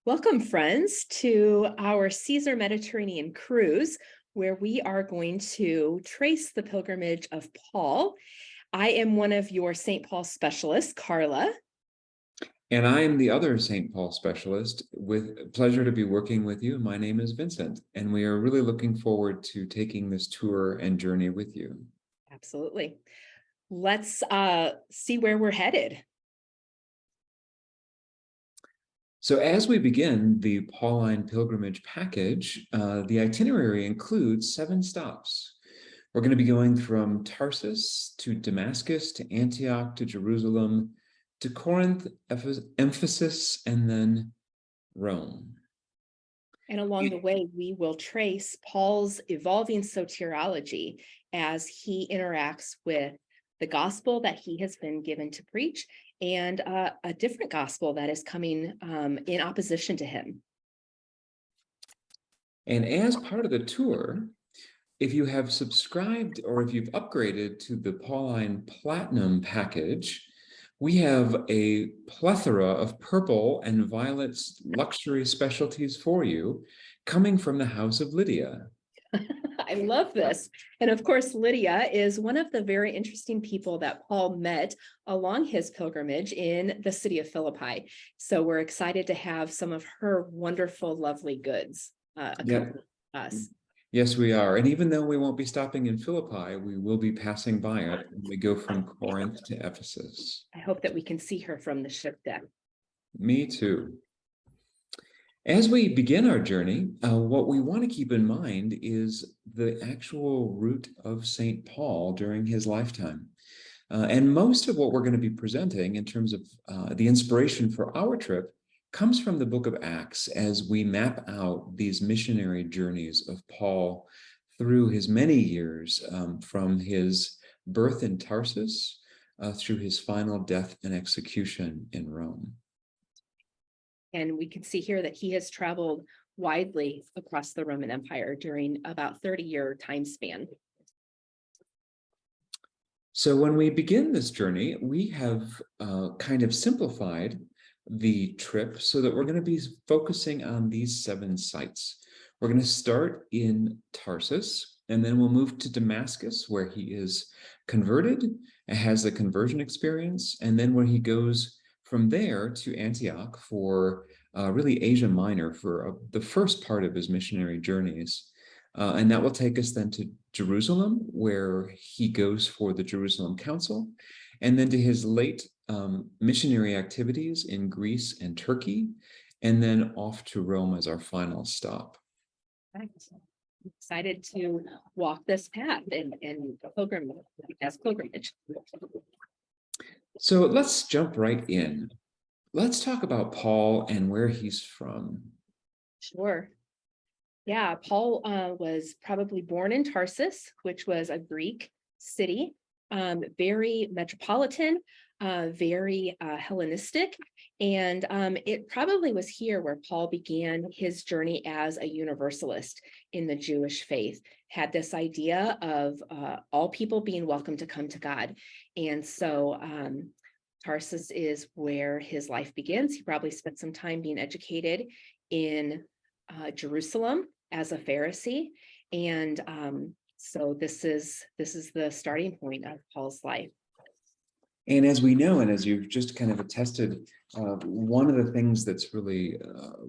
Welcome, friends, to our Caesar Mediterranean cruise, where we are going to trace the pilgrimage of Paul. I am one of your St. Paul specialists, Karla. And I am the other St. Paul specialist. With pleasure to be working with you. My name is Vincent, and we are really looking forward to taking this tour and journey with you. Absolutely. Let's see where we're headed. So as we begin the Pauline pilgrimage package, the itinerary includes 7 stops. We're going to be going from Tarsus to Damascus to Antioch to Jerusalem to Corinth, Ephesus, and then Rome. And along the way, we will trace Paul's evolving soteriology as he interacts with the gospel that he has been given to preach and a different gospel that is coming in opposition to him. And as part of the tour, if you have subscribed or if you've upgraded to the Pauline Platinum package, we have a plethora of purple and violet luxury specialties for you coming from the house of Lydia. I love this. And of course, Lydia is one of the very interesting people that Paul met along his pilgrimage in the city of Philippi. So we're excited to have some of her wonderful, lovely goods accompany us. Yes, we are. And even though we won't be stopping in Philippi, we will be passing by it when we go from Corinth to Ephesus. I hope that we can see her from the ship deck. Me too. As we begin our journey, what we want to keep in mind is the actual route of St. Paul during his lifetime. And most of what we're going to be presenting in terms of the inspiration for our trip comes from the book of Acts as we map out these missionary journeys of Paul through his many years, from his birth in Tarsus through his final death and execution in Rome. And we can see here that he has traveled widely across the Roman Empire during about 30-year time span. So when we begin this journey, we have kind of simplified the trip so that we're going to be focusing on these 7 sites. We're going to start in Tarsus, and then we'll move to Damascus, where he is converted and has a conversion experience, and then where he goes from there to Antioch for really Asia Minor for the first part of his missionary journeys. And that will take us then to Jerusalem, where he goes for the Jerusalem Council, and then to his late missionary activities in Greece and Turkey, and then off to Rome as our final stop. I'm excited to walk this path and pilgrimage. So let's jump right in. Let's talk about Paul and where he's from. Sure. Yeah, Paul was probably born in Tarsus, which was a Greek city, very metropolitan, very Hellenistic. And it probably was here where Paul began his journey as a universalist in the Jewish faith, had this idea of all people being welcome to come to God. And so Tarsus is where his life begins. He probably spent some time being educated in Jerusalem as a Pharisee. And so this is the starting point of Paul's life. And as we know, and as you've just kind of attested, one of the things that's really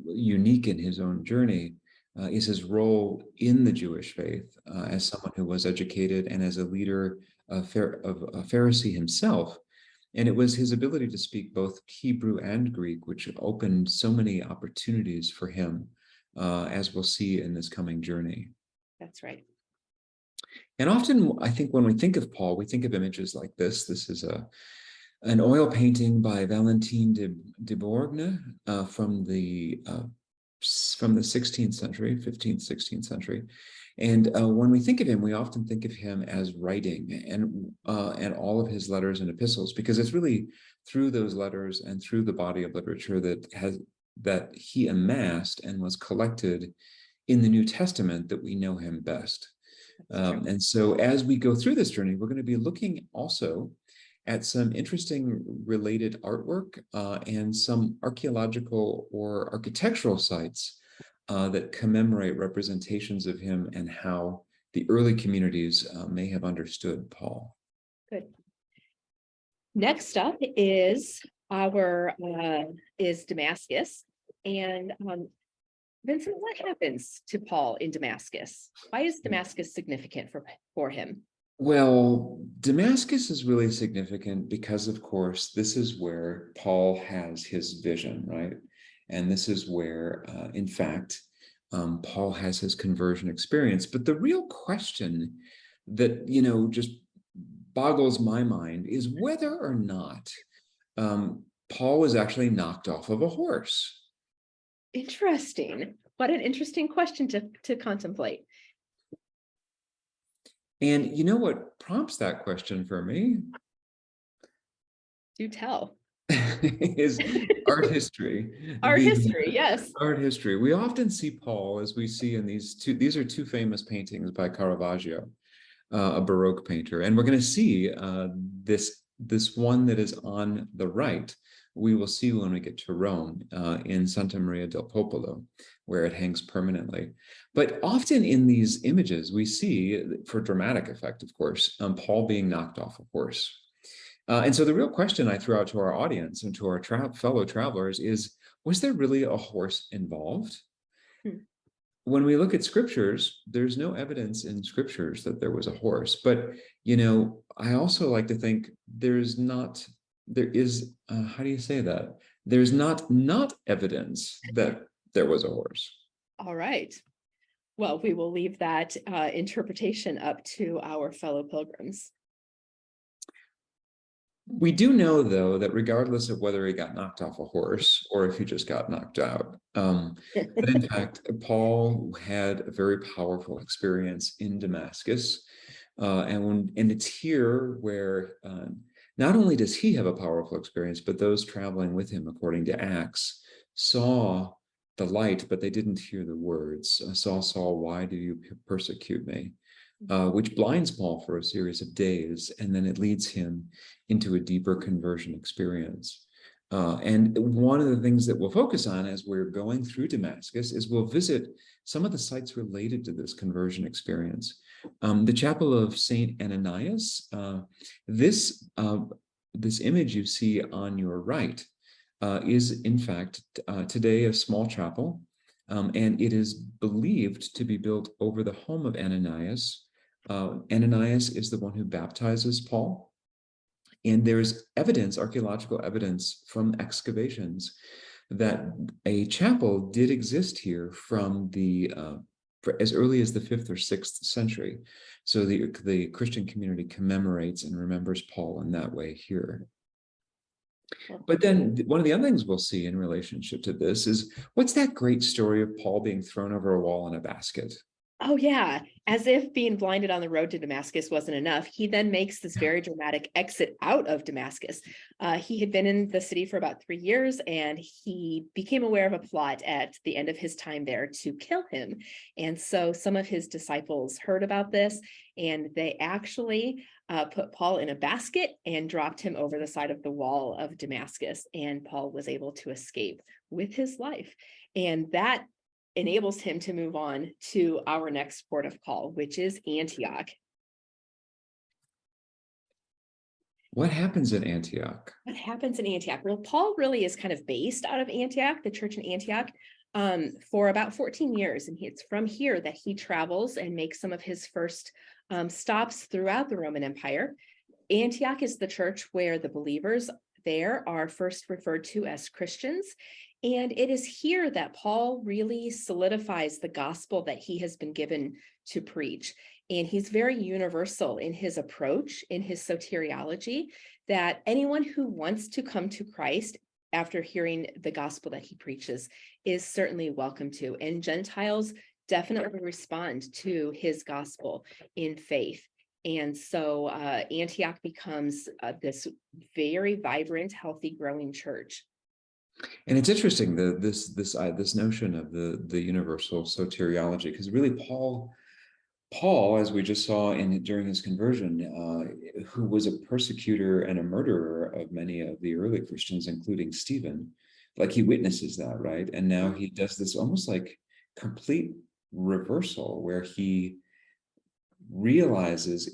unique in his own journey is his role in the Jewish faith as someone who was educated and as a leader of a Pharisee himself. And it was his ability to speak both Hebrew and Greek, which opened so many opportunities for him, as we'll see in this coming journey. That's right. And often, I think when we think of Paul, we think of images like this. This is an oil painting by Valentin de Borgne from the 16th century, 15th, 16th century. And when we think of him, we often think of him as writing and all of his letters and epistles, because it's really through those letters and through the body of literature that he amassed and was collected in the New Testament that we know him best. And so as we go through this journey, we're going to be looking also at some interesting related artwork and some archaeological or architectural sites that commemorate representations of him and how the early communities may have understood Paul. Good. Next up is is Damascus. And Vincent, what happens to Paul in Damascus? Why is Damascus significant for him? Well, Damascus is really significant because, of course, this is where Paul has his vision, right? And this is where, in fact, Paul has his conversion experience. But the real question that, just boggles my mind is whether or not Paul was actually knocked off of a horse. Interesting. What an interesting question to contemplate. And you know what prompts that question for me? Do tell. Is art history. Art history, yes. Art history. We often see Paul, as we see in these are two famous paintings by Caravaggio, a Baroque painter. And we're going to see this one that is on the right. We will see when we get to Rome in Santa Maria del Popolo, where it hangs permanently. But often in these images, we see, for dramatic effect, of course, Paul being knocked off a horse. And so the real question I throw out to our audience and to our fellow travelers is, was there really a horse involved? When we look at scriptures, there's no evidence in scriptures that there was a horse. But, I also like to think there is, how do you say that? There's not evidence that there was a horse. All right. Well, we will leave that interpretation up to our fellow pilgrims. We do know, though, that regardless of whether he got knocked off a horse or if he just got knocked out, but in fact, Paul had a very powerful experience in Damascus. And it's here where not only does he have a powerful experience, but those traveling with him, according to Acts, saw the light, but they didn't hear the words. Saul, why do you persecute me? Which blinds Paul for a series of days, and then it leads him into a deeper conversion experience. And one of the things that we'll focus on as we're going through Damascus is we'll visit some of the sites related to this conversion experience. The chapel of Saint Ananias, this image you see on your right is in fact today a small chapel, and it is believed to be built over the home of Ananias. Ananias is the one who baptizes Paul. And there's evidence, archaeological evidence from excavations that a chapel did exist here from as early as the 5th or 6th century. So the Christian community commemorates and remembers Paul in that way here. But then one of the other things we'll see in relationship to this is, what's that great story of Paul being thrown over a wall in a basket? Oh, yeah. As if being blinded on the road to Damascus wasn't enough, he then makes this very dramatic exit out of Damascus. He had been in the city for about 3 years, and he became aware of a plot at the end of his time there to kill him. And so some of his disciples heard about this, and they actually put Paul in a basket and dropped him over the side of the wall of Damascus. And Paul was able to escape with his life. And that enables him to move on to our next port of call, which is Antioch. What happens in Antioch? What happens in Antioch? Well, Paul really is kind of based out of Antioch, the church in Antioch, for about 14 years. And it's from here that he travels and makes some of his first stops throughout the Roman Empire. Antioch is the church where the believers there are first referred to as Christians. And it is here that Paul really solidifies the gospel that he has been given to preach. And he's very universal in his approach, in his soteriology, that anyone who wants to come to Christ after hearing the gospel that he preaches is certainly welcome to. And Gentiles definitely respond to his gospel in faith. And so Antioch becomes this very vibrant, healthy, growing church. And it's interesting this notion of the universal soteriology, because really Paul Paul, as we just saw during his conversion, who was a persecutor and a murderer of many of the early Christians, including Stephen, like he witnesses that, right? And now he does this almost like complete reversal where he realizes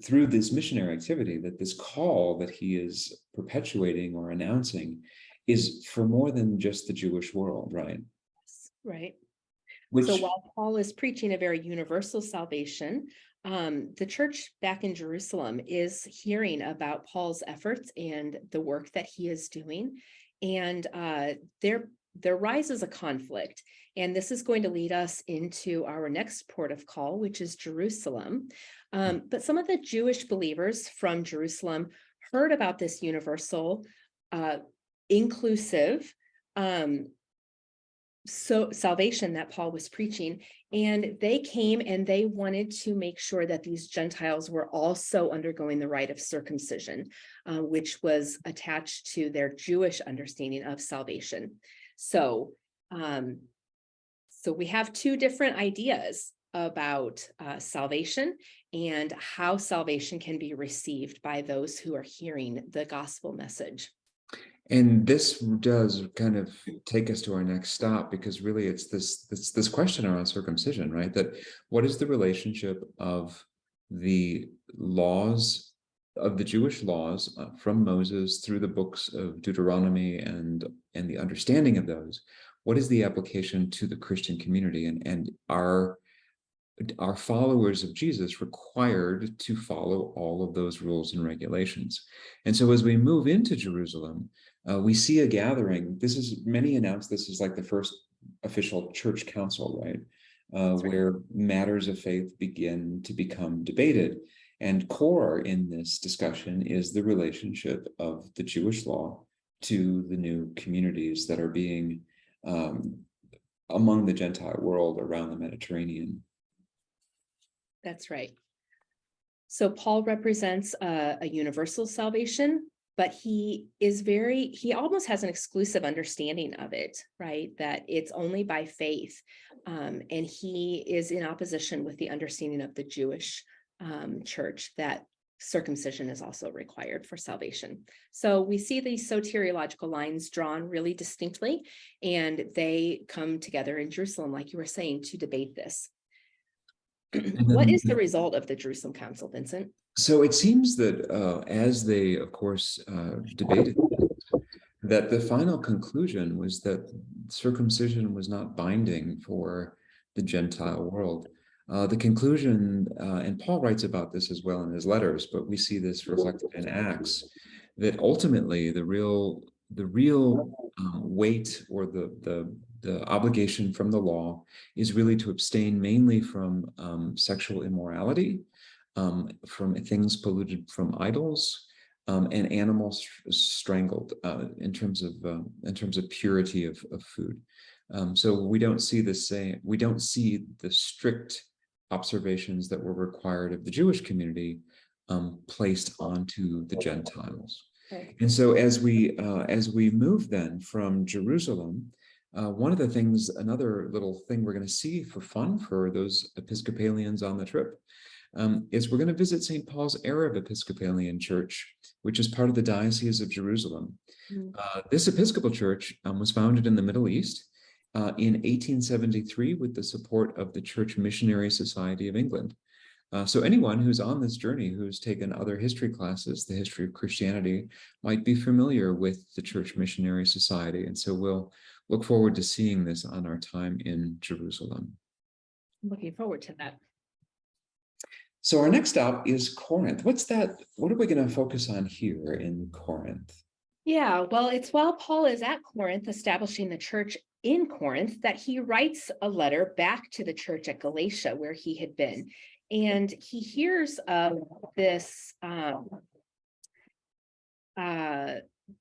through this missionary activity that this call that he is perpetuating or announcing is for more than just the Jewish world, right? Right. So Which while Paul is preaching a very universal salvation, the church back in Jerusalem is hearing about Paul's efforts and the work that he is doing. And there rises a conflict. And this is going to lead us into our next port of call, which is Jerusalem. But some of the Jewish believers from Jerusalem heard about this universal, inclusive, so salvation that Paul was preaching, and they came and they wanted to make sure that these Gentiles were also undergoing the rite of circumcision, which was attached to their Jewish understanding of salvation. So we have two different ideas about salvation and how salvation can be received by those who are hearing the gospel message. And this does kind of take us to our next stop, because really it's this question around circumcision, right? That what is the relationship of the laws of the Jewish laws from Moses through the books of Deuteronomy and the understanding of those? What is the application to the Christian community, and are followers of Jesus required to follow all of those rules and regulations? And so as we move into Jerusalem, we see a gathering. Many announce this is like the first official church council, right? Where matters of faith begin to become debated. And core in this discussion is the relationship of the Jewish law to the new communities that are being among the Gentile world around the Mediterranean. That's right. So Paul represents a universal salvation, but he almost has an exclusive understanding of it, right? That it's only by faith. And he is in opposition with the understanding of the Jewish church that circumcision is also required for salvation. So we see these soteriological lines drawn really distinctly, and they come together in Jerusalem, like you were saying, to debate this. What is the result of the Jerusalem Council, Vincent? So it seems that as they, of course, debated, that the final conclusion was that circumcision was not binding for the Gentile world. The conclusion, and Paul writes about this as well in his letters, but we see this reflected in Acts, that ultimately the real weight or the obligation from the law is really to abstain mainly from sexual immorality, from things polluted from idols, and animals strangled, in terms of purity of food. So we don't see the strict observations that were required of the Jewish community placed onto the Gentiles. Okay. And so as we move then from Jerusalem, another little thing we're going to see for fun for those Episcopalians on the trip, is we're going to visit St. Paul's Arab Episcopalian Church, which is part of the Diocese of Jerusalem. This Episcopal Church was founded in the Middle East in 1873 with the support of the Church Missionary Society of England. So anyone who's on this journey, who's taken other history classes, the history of Christianity, might be familiar with the Church Missionary Society. And so we'll look forward to seeing this on our time in Jerusalem. I'm looking forward to that. So our next stop is Corinth. What are we going to focus on here in Corinth? Yeah, well, it's while Paul is at Corinth, establishing the church in Corinth, that he writes a letter back to the church at Galatia, where he had been. And he hears of this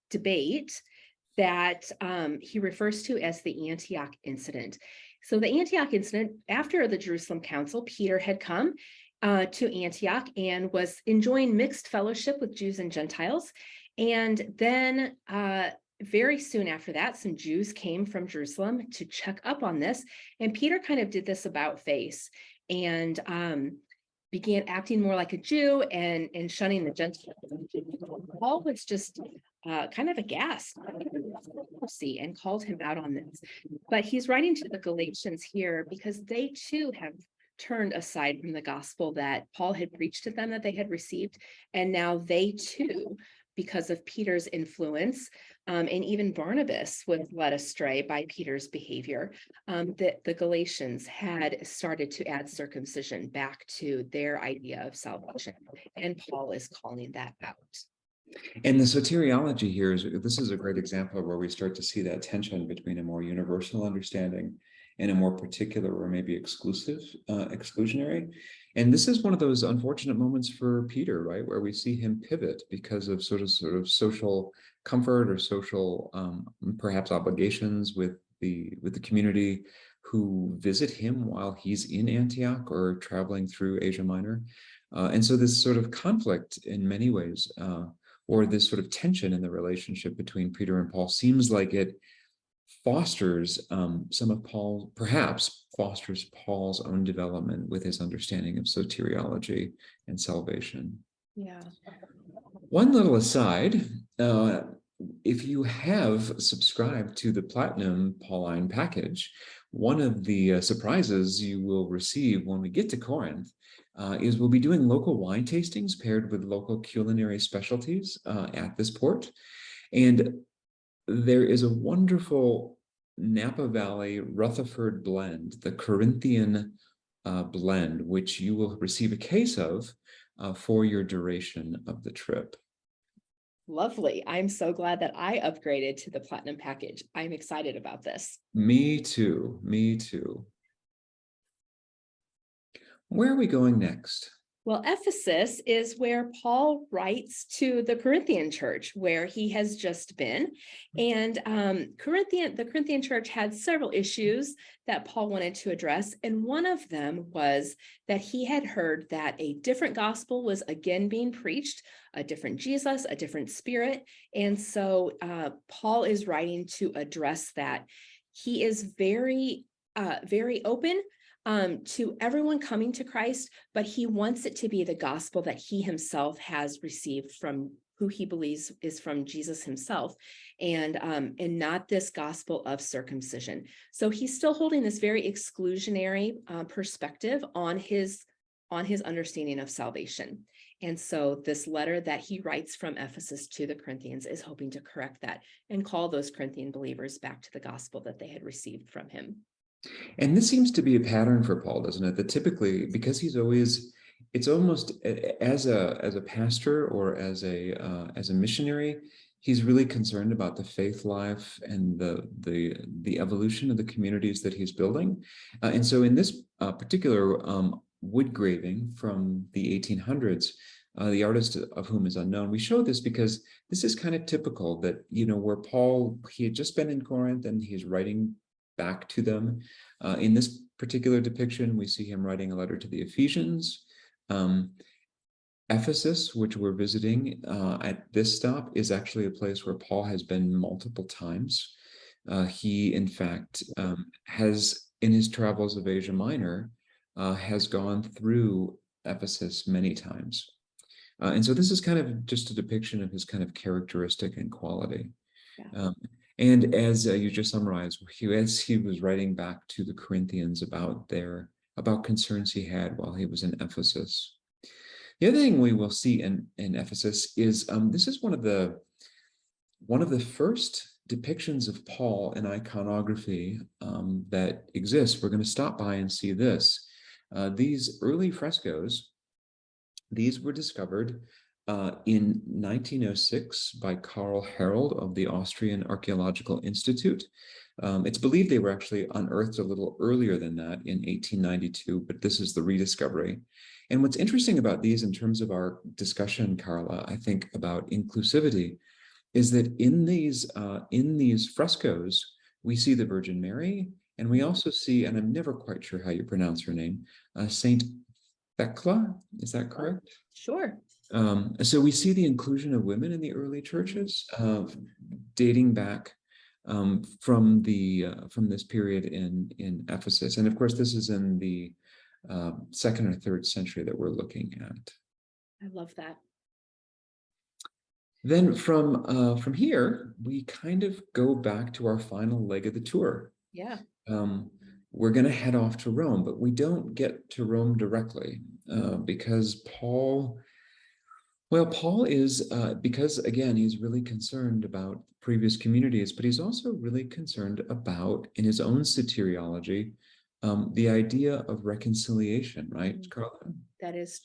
debate that he refers to as the Antioch incident. So the Antioch incident, after the Jerusalem Council, Peter had come to Antioch and was enjoying mixed fellowship with Jews and Gentiles. And then very soon after that, some Jews came from Jerusalem to check up on this. And Peter kind of did this about face. and began acting more like a Jew and shunning the Gentiles. Paul was just kind of aghast and called him out on this. But he's writing to the Galatians here because they too have turned aside from the gospel that Paul had preached to them that they had received. And now they too, because of Peter's influence, and even Barnabas was led astray by Peter's behavior, that the Galatians had started to add circumcision back to their idea of salvation. And Paul is calling that out. And the soteriology here this is a great example where we start to see that tension between a more universal understanding and a more particular or maybe exclusionary. And this is one of those unfortunate moments for Peter, right, where we see him pivot because of sort of social comfort or social perhaps obligations with the community who visit him while he's in Antioch or traveling through Asia Minor. And so this sort of conflict in many ways, or this sort of tension in the relationship between Peter and Paul seems like it fosters perhaps fosters Paul's own development with his understanding of soteriology and salvation. Yeah. One little aside, if you have subscribed to the Platinum Pauline package, one of the surprises you will receive when we get to Corinth is we'll be doing local wine tastings paired with local culinary specialties at this port. And there is a wonderful Napa Valley Rutherford blend, the Corinthian blend, which you will receive a case of for your duration of the trip. Lovely. I'm so glad that I upgraded to the Platinum package. I'm excited about this. Me too. Me too. Where are we going next? Well, Ephesus is where Paul writes to the Corinthian church, where he has just been. And the Corinthian church had several issues that Paul wanted to address. And one of them was that he had heard that a different gospel was again being preached, a different Jesus, a different spirit. And so Paul is writing to address that. He is very, very open to everyone coming to Christ, but he wants it to be the gospel that he himself has received from who he believes is from Jesus himself, and not this gospel of circumcision. So he's still holding this very exclusionary perspective on his understanding of salvation. And so this letter that he writes from Ephesus to the Corinthians is hoping to correct that and call those Corinthian believers back to the gospel that they had received from him. And this seems to be a pattern for Paul, doesn't it? That typically, because it's almost as a pastor or as a missionary, he's really concerned about the faith life and the evolution of the communities that he's building. And so in this particular wood graving from the 1800s, the artist of whom is unknown, we show this because this is kind of typical that, where Paul, he had just been in Corinth and he's writing back to them. In this particular depiction, we see him writing a letter to the Ephesians. Ephesus, which we're visiting at this stop, is actually a place where Paul has been multiple times. He, in fact, has, in his travels of Asia Minor, has gone through Ephesus many times. And so this is kind of just a depiction of his kind of characteristic and quality. Yeah. And as you just summarized, as he was writing back to the Corinthians about concerns he had while he was in Ephesus. The other thing we will see in Ephesus is this is one of the first depictions of Paul in iconography that exists. We're going to stop by and see this. These early frescoes, these were discovered in 1906 by Karl Harold of the Austrian Archaeological Institute. It's believed they were actually unearthed a little earlier than that in 1892, but this is the rediscovery. And what's interesting about these in terms of our discussion, Karla, I think about inclusivity, is that in these frescoes, we see the Virgin Mary, and we also see, and I'm never quite sure how you pronounce her name, Saint Thecla, is that correct? Sure. So we see the inclusion of women in the early churches, dating back from this period in Ephesus, and of course this is in the second or third century that we're looking at. I love that. Then from here, we kind of go back to our final leg of the tour. Yeah. We're going to head off to Rome, but we don't get to Rome directly because Paul is, because again, he's really concerned about previous communities, but he's also really concerned about, in his own soteriology, the idea of reconciliation, right, Karla?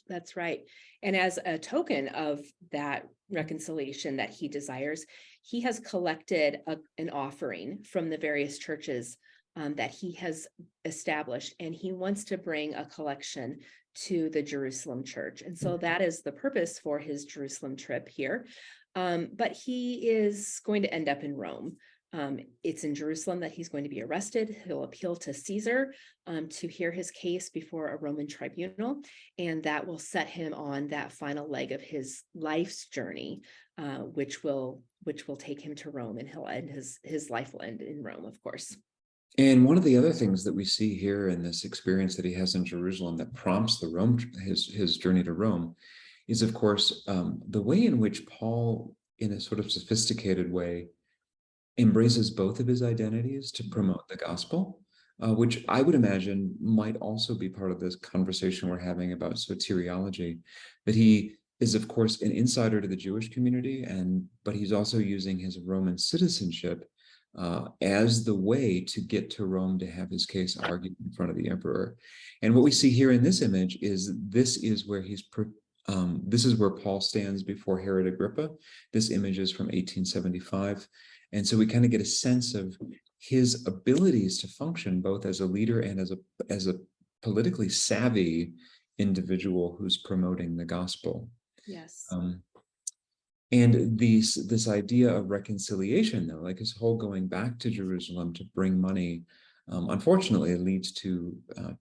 That's right. And as a token of that reconciliation that he desires, he has collected an offering from the various churches that he has established, and he wants to bring a collection to the Jerusalem church. And so that is the purpose for his Jerusalem trip here. But he is going to end up in Rome. It's in Jerusalem that he's going to be arrested. He'll appeal to Caesar to hear his case before a Roman tribunal, and that will set him on that final leg of his life's journey, which will take him to Rome, and he'll end his life will end in Rome, of course. And one of the other things that we see here in this experience that he has in Jerusalem that prompts his journey to Rome is, of course, the way in which Paul, in a sort of sophisticated way, embraces both of his identities to promote the gospel, which I would imagine might also be part of this conversation we're having about soteriology, that he is, of course, an insider to the Jewish community, but he's also using his Roman citizenship as the way to get to Rome to have his case argued in front of the emperor. And what we see here in this image is this is where Paul stands before Herod Agrippa. This image is from 1875. And so we kind of get a sense of his abilities to function both as a leader and as a politically savvy individual who's promoting the gospel. Yes. And this idea of reconciliation, though, like his whole going back to Jerusalem to bring money, unfortunately, it leads to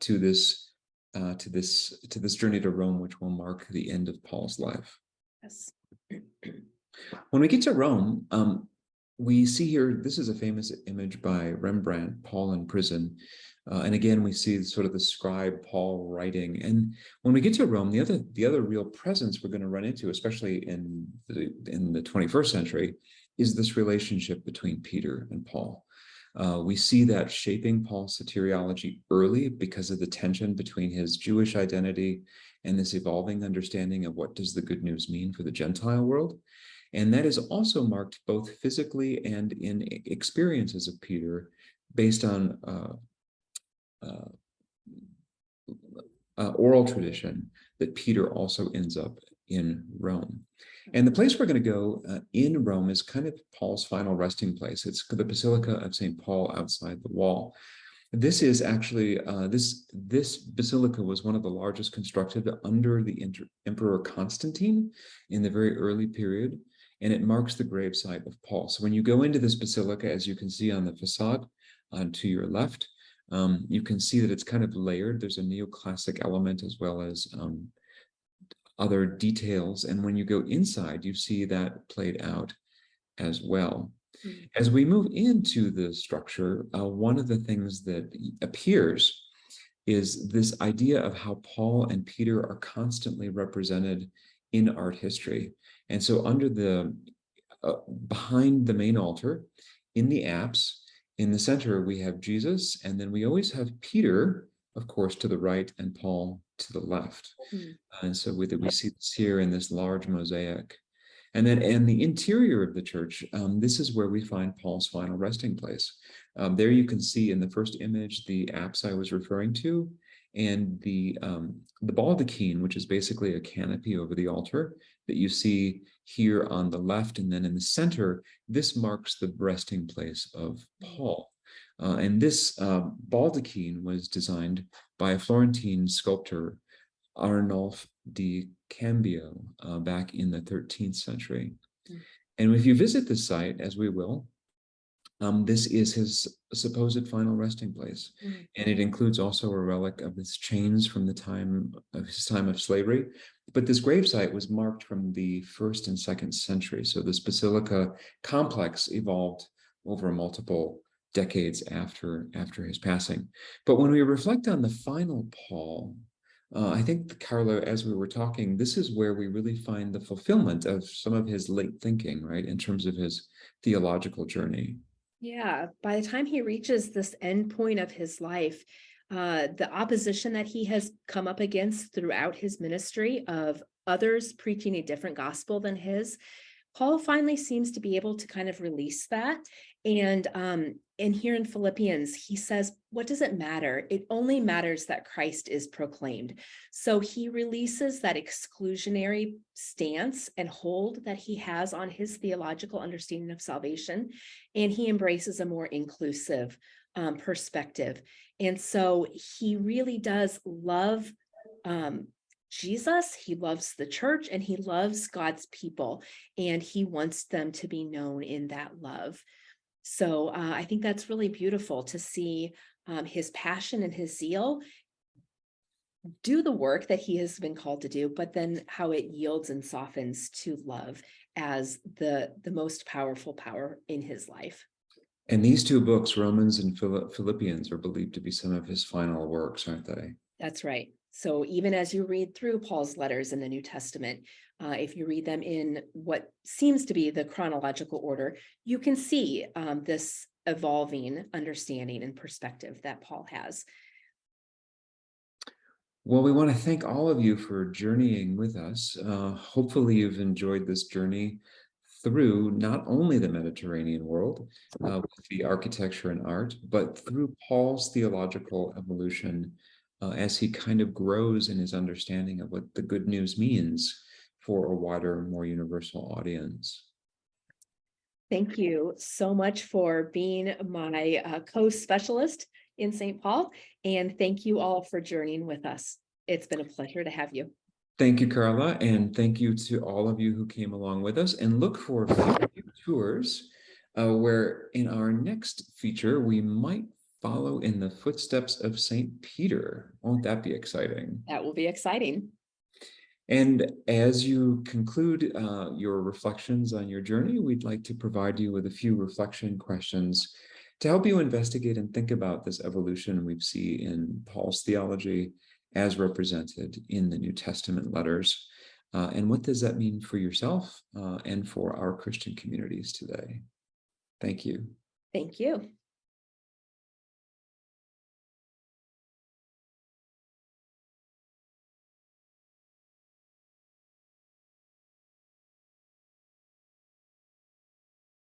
this journey to Rome, which will mark the end of Paul's life. Yes. When we get to Rome, we see here, this is a famous image by Rembrandt, Paul in prison. And again, we see sort of the scribe Paul writing. And when we get to Rome, the other real presence we're going to run into, especially in the 21st century, is this relationship between Peter and Paul. We see that shaping Paul's soteriology early because of the tension between his Jewish identity and this evolving understanding of what does the good news mean for the Gentile world. And that is also marked both physically and in experiences of Peter based on oral tradition that Peter also ends up in Rome. And the place we're going to go in Rome is kind of Paul's final resting place. It's the Basilica of St. Paul outside the wall. This is actually, this basilica was one of the largest constructed under the Emperor Constantine in the very early period, and it marks the gravesite of Paul. So when you go into this basilica, as you can see on the facade to your left, you can see that it's kind of layered. There's a neoclassic element as well as other details. And when you go inside, you see that played out as well. As we move into the structure, one of the things that appears is this idea of how Paul and Peter are constantly represented in art history. And so under behind the main altar, in the apse, in the center, we have Jesus, and then we always have Peter, of course, to the right, and Paul to the left. And so we see this here in this large mosaic. And then in the interior of the church, this is where we find Paul's final resting place. There you can see in the first image the apse I was referring to, and the baldachin, which is basically a canopy over the altar that you see here on the left. And then in the center, this marks the resting place of Paul. And this baldachin was designed by a Florentine sculptor, Arnulf di Cambio, back in the 13th century. And if you visit this site, as we will, this is his supposed final resting place. And it includes also a relic of his chains from the time of his time of slavery. But this gravesite was marked from the 1st and 2nd century. So this basilica complex evolved over multiple decades after his passing. But when we reflect on the final Paul, I think, Karla, as we were talking, this is where we really find the fulfillment of some of his late thinking, right, in terms of his theological journey. Yeah, by the time he reaches this end point of his life, the opposition that he has come up against throughout his ministry of others preaching a different gospel than his, Paul finally seems to be able to kind of release that. And here in Philippians, he says, what does it matter? It only matters that Christ is proclaimed. So he releases that exclusionary stance and hold that he has on his theological understanding of salvation, and he embraces a more inclusive perspective. And so he really does love Jesus, he loves the church, and he loves God's people, and he wants them to be known in that love. So I think that's really beautiful to see his passion and his zeal do the work that he has been called to do, but then how it yields and softens to love as the most powerful power in his life. And these two books, Romans and Philippians, are believed to be some of his final works, aren't they? That's right. So even as you read through Paul's letters in the New Testament, if you read them in what seems to be the chronological order, you can see this evolving understanding and perspective that Paul has. Well, we want to thank all of you for journeying with us. Hopefully, you've enjoyed this journey through not only the Mediterranean world with the architecture and art, but through Paul's theological evolution as he kind of grows in his understanding of what the good news means for a wider, more universal audience. Thank you so much for being my co-specialist in St. Paul, and thank you all for journeying with us. It's been a pleasure to have you. Thank you, Karla, and thank you to all of you who came along with us. And look for future tours where in our next feature, we might follow in the footsteps of St. Peter. Won't that be exciting? That will be exciting. And as you conclude your reflections on your journey, we'd like to provide you with a few reflection questions to help you investigate and think about this evolution we see in Paul's theology as represented in the New Testament letters. And what does that mean for yourself and for our Christian communities today? Thank you. Thank you.